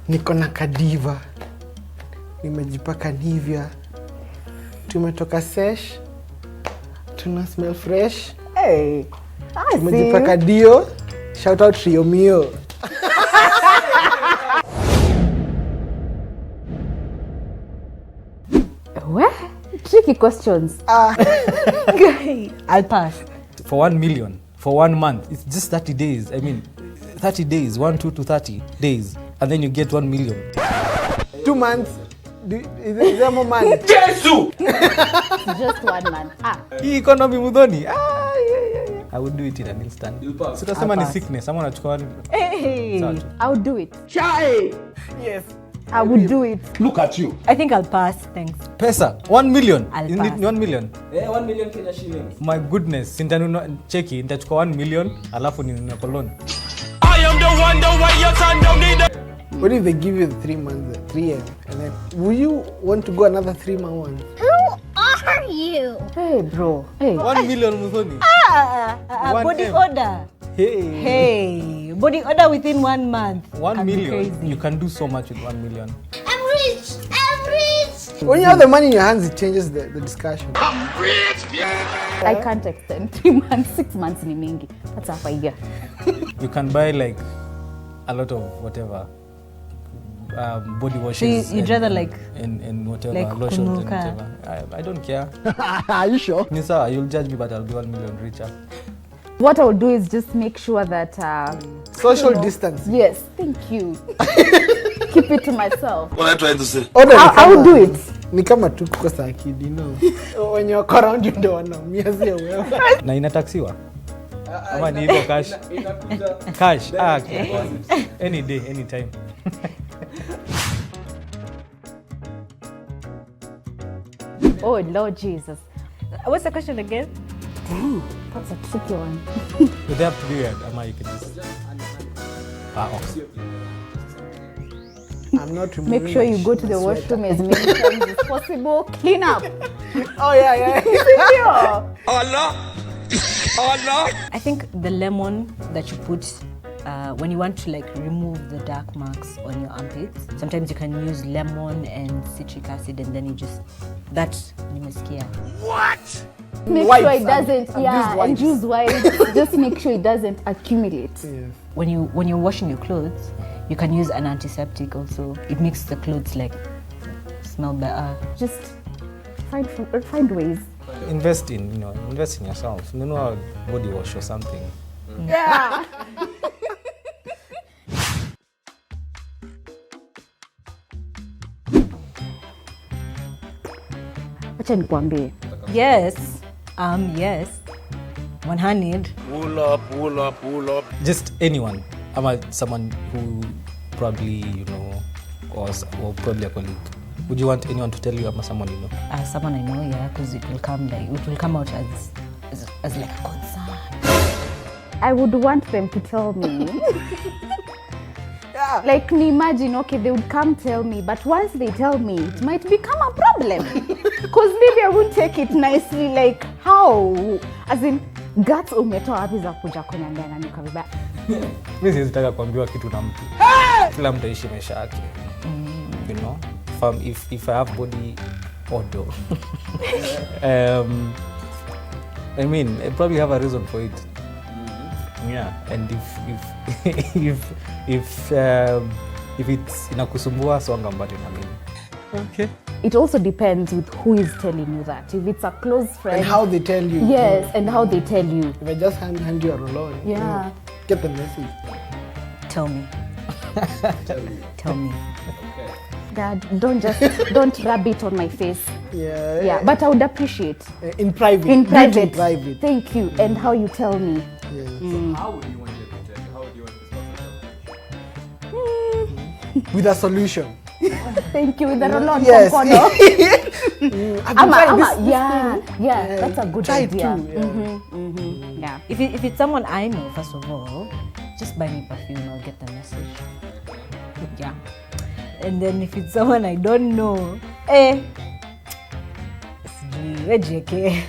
Niko na kadiva. Nimejipaka NIVEA. Tumetoka sesh. Tuna smell fresh. Hey. Tumejipaka Dio. Shout out Rio Mio. What? Tricky questions. I'll pass. For 1 million, for 1 month, it's just 30 days. I mean, 30 days, 1, 2 to 30 days. And then you get 1 million. 2 months. Is there more money? Just 1 month. Hii economy mudhoni. Yeah. I would do it in an instant. Sitasema ni sickness. Someone achukua. Hey, I would do it. Chai. Yes. I would do it. Look at you. I think I'll pass. Thanks. Pesa, 1 million. I'll Isn't pass. it 1 million? Yeah, 1 million Kenya shillings. My goodness, sintanunua cheki, nitachukua 1 million, alafu ninunue cologne. I am the one, the way your son don't need it. What if they give you the 3 months, 3 years, and then will you want to go another 3 more ones? Who are you? Hey, bro. Hey. 1 million mudhoni. Body 1M. odor. Hey. Hey. Body odor within 1 month. 1 Can be million. crazy. You can do so much with 1 million. I'm rich. I'm rich. When you have the money in your hands, it changes the discussion. I can't extend 3 months. 6 months ni mingi. That's half a year. You can buy like a lot of whatever body washes. So you'd rather like and whatever like lotions and kunuka. whatever. I don't care. Are you sure? Nisa, you'll judge me, but I'll be 1 million richer. What I would do is just make sure that Social distance. yes, thank you. Keep it to myself. What are you trying to say? I would do it. Ni kama tu kukosa akili, you know. When you're around you ndio wanaumia sio wewe. Na inataxiwa? Ama ni hivyo cash? Cash. Any day, anytime. Oh, Lord Jesus. What's the question again? That's a tricky one. Do they have to be weird? Ama you can just... I'm not removing. Make sure you my go to the sweater. washroom as many times as possible. Clean up. Oh yeah. Allah. Allah. I think the lemon that you put when you want to like remove the dark marks on your armpits, sometimes you can use lemon and citric acid, and then you just nimesikia. What? Make Wipes, sure it doesn't. I've And used use wipes. Just make sure it doesn't accumulate. Yeah. When you're washing your clothes, you can use an antiseptic also. It makes the clothes like smell better. Just find ways. Invest in yourself. Nunua body wash or something. Yeah. Acha nikwambie. Yes. Yes. 100. Pull up. Just anyone. Ama someone who probably, or probably a colleague. Would you want anyone to tell you, ama someone you know? Someone I know, yeah, because it will come out as like a concern. I would want them to tell me. Yeah. Like, imagine, okay, they would come tell me, but once they tell me, it might become a problem. Because maybe I won't take it nicely, like, how? As in, guts umetoa wapi za kuja kuniambia na nika vibaya. Mimi siwezi taka kuambiwa kitu na mtu. Kila mtu aishi maisha yake. You know? If I have body odor. I mean, I probably have a reason for it. Yeah, and if it's inakusumbua, songa mbali na mimi. Okay. It also depends with who is telling you that. If it's a close friend. And how they tell you. Yes, and how they tell you. If I just hand you a roll-on, Yeah. Get the message. Tell me. Tell me. Dad, don't rub it on my face. Yeah. Yeah, but I would appreciate. In private. In Do it private. In private. Thank you. And how you tell me. Yeah. How would you want it to tell you? How would you want this person to With a solution. Thank you. With the roll-on Yes. compono. I've been trying this Yeah, Yeah, that's a good try it idea. too, Yeah. If it's someone I know, first of all, just buy me perfume. I'll get the message. Yeah. And then if it's someone I don't know, sijui, we JK.